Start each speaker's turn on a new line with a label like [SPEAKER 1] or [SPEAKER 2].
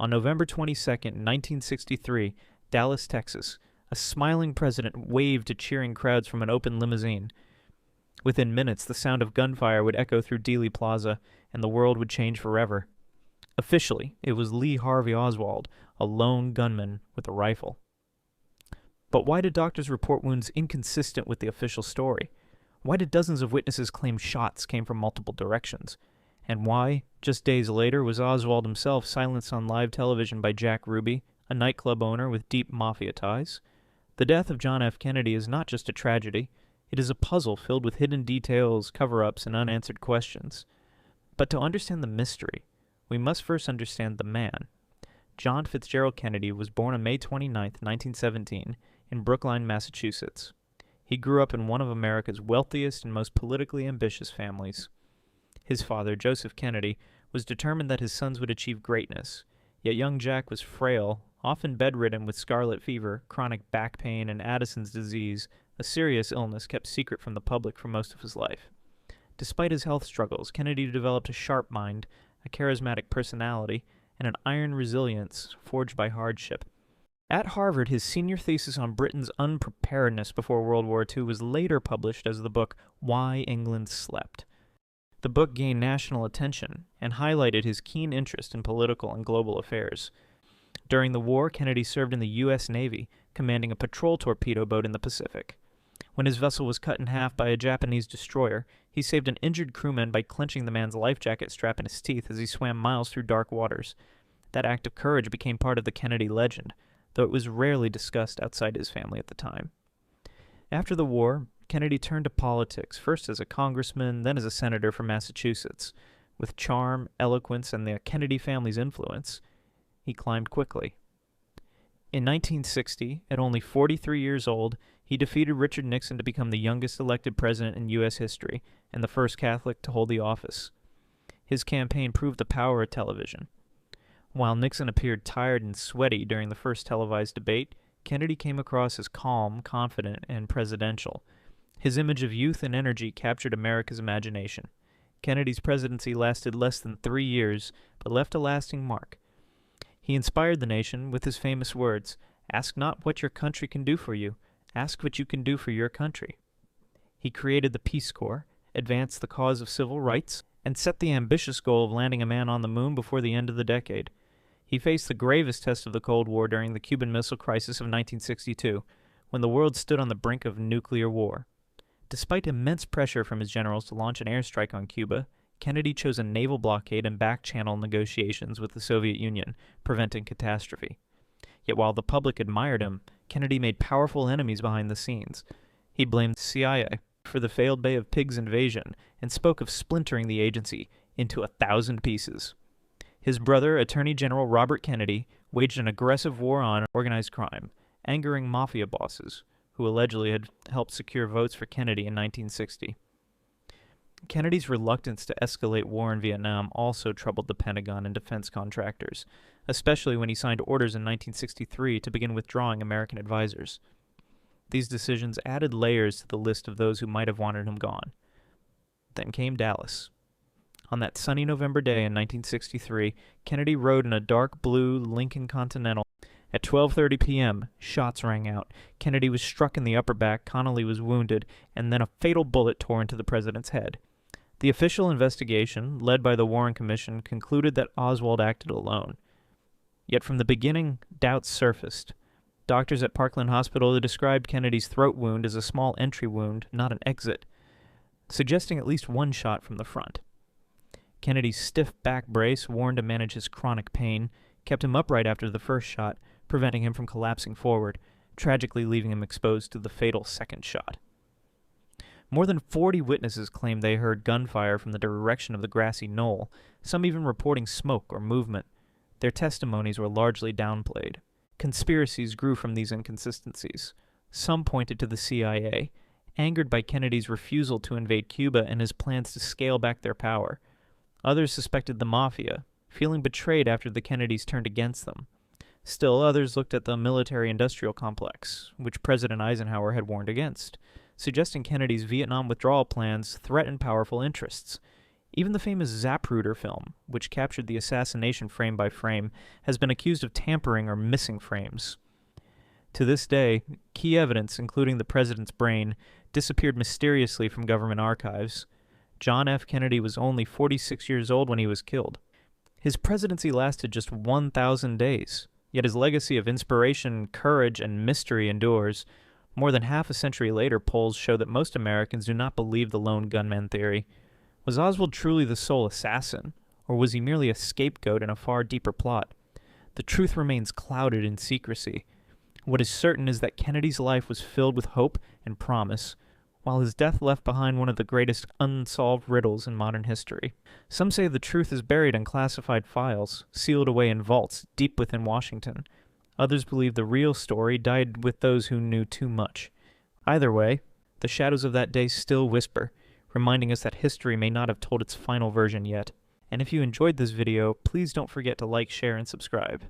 [SPEAKER 1] On November 22nd, 1963, Dallas, Texas, a smiling president waved to cheering crowds from an open limousine. Within minutes, the sound of gunfire would echo through Dealey Plaza, and the world would change forever. Officially, it was Lee Harvey Oswald, a lone gunman with a rifle. But why did doctors report wounds inconsistent with the official story? Why did dozens of witnesses claim shots came from multiple directions? And why, just days later, was Oswald himself silenced on live television by Jack Ruby, a nightclub owner with deep mafia ties? The death of John F. Kennedy is not just a tragedy. It is a puzzle filled with hidden details, cover-ups, and unanswered questions. But to understand the mystery, we must first understand the man. John Fitzgerald Kennedy was born on May 29, 1917, in Brookline, Massachusetts. He grew up in one of America's wealthiest and most politically ambitious families. His father, Joseph Kennedy, was determined that his sons would achieve greatness, yet young Jack was frail, often bedridden with scarlet fever, chronic back pain, and Addison's disease, a serious illness kept secret from the public for most of his life. Despite his health struggles, Kennedy developed a sharp mind, a charismatic personality, and an iron resilience forged by hardship. At Harvard, his senior thesis on Britain's unpreparedness before World War II was later published as the book Why England Slept. The book gained national attention and highlighted his keen interest in political and global affairs. During the war, Kennedy served in the U.S. Navy, commanding a patrol torpedo boat in the Pacific. When his vessel was cut in half by a Japanese destroyer, he saved an injured crewman by clenching the man's life jacket strap in his teeth as he swam miles through dark waters. That act of courage became part of the Kennedy legend, though it was rarely discussed outside his family at the time. After the war, Kennedy turned to politics, first as a congressman, then as a senator from Massachusetts. With charm, eloquence, and the Kennedy family's influence, he climbed quickly. In 1960, at only 43 years old, he defeated Richard Nixon to become the youngest elected president in U.S. history and the first Catholic to hold the office. His campaign proved the power of television. While Nixon appeared tired and sweaty during the first televised debate, Kennedy came across as calm, confident, and presidential. His image of youth and energy captured America's imagination. Kennedy's presidency lasted less than 3 years, but left a lasting mark. He inspired the nation with his famous words, "Ask not what your country can do for you, ask what you can do for your country." He created the Peace Corps, advanced the cause of civil rights, and set the ambitious goal of landing a man on the moon before the end of the decade. He faced the gravest test of the Cold War during the Cuban Missile Crisis of 1962, when the world stood on the brink of nuclear war. Despite immense pressure from his generals to launch an airstrike on Cuba, Kennedy chose a naval blockade and back-channel negotiations with the Soviet Union, preventing catastrophe. Yet while the public admired him, Kennedy made powerful enemies behind the scenes. He blamed the CIA for the failed Bay of Pigs invasion and spoke of splintering the agency into 1,000 pieces. His brother, Attorney General Robert Kennedy, waged an aggressive war on organized crime, angering mafia bosses, who allegedly had helped secure votes for Kennedy in 1960. Kennedy's reluctance to escalate war in Vietnam also troubled the Pentagon and defense contractors, especially when he signed orders in 1963 to begin withdrawing American advisors. These decisions added layers to the list of those who might have wanted him gone. Then came Dallas. On that sunny November day in 1963, Kennedy rode in a dark blue Lincoln Continental. At 12:30 p.m., shots rang out. Kennedy was struck in the upper back, Connally was wounded, and then a fatal bullet tore into the president's head. The official investigation, led by the Warren Commission, concluded that Oswald acted alone. Yet from the beginning, doubts surfaced. Doctors at Parkland Hospital described Kennedy's throat wound as a small entry wound, not an exit, suggesting at least one shot from the front. Kennedy's stiff back brace, worn to manage his chronic pain, kept him upright after the first shot, preventing him from collapsing forward, tragically leaving him exposed to the fatal second shot. More than 40 witnesses claimed they heard gunfire from the direction of the grassy knoll, some even reporting smoke or movement. Their testimonies were largely downplayed. Conspiracies grew from these inconsistencies. Some pointed to the CIA, angered by Kennedy's refusal to invade Cuba and his plans to scale back their power. Others suspected the Mafia, feeling betrayed after the Kennedys turned against them. Still, others looked at the military-industrial complex, which President Eisenhower had warned against, suggesting Kennedy's Vietnam withdrawal plans threatened powerful interests. Even the famous Zapruder film, which captured the assassination frame by frame, has been accused of tampering or missing frames. To this day, key evidence, including the president's brain, disappeared mysteriously from government archives. John F. Kennedy was only 46 years old when he was killed. His presidency lasted just 1,000 days, yet his legacy of inspiration, courage, and mystery endures. More than half a century later, polls show that most Americans do not believe the lone gunman theory. Was Oswald truly the sole assassin, or was he merely a scapegoat in a far deeper plot? The truth remains clouded in secrecy. What is certain is that Kennedy's life was filled with hope and promise, while his death left behind one of the greatest unsolved riddles in modern history. Some say the truth is buried in classified files, sealed away in vaults deep within Washington. Others believe the real story died with those who knew too much. Either way, the shadows of that day still whisper, reminding us that history may not have told its final version yet. And if you enjoyed this video, please don't forget to like, share, and subscribe.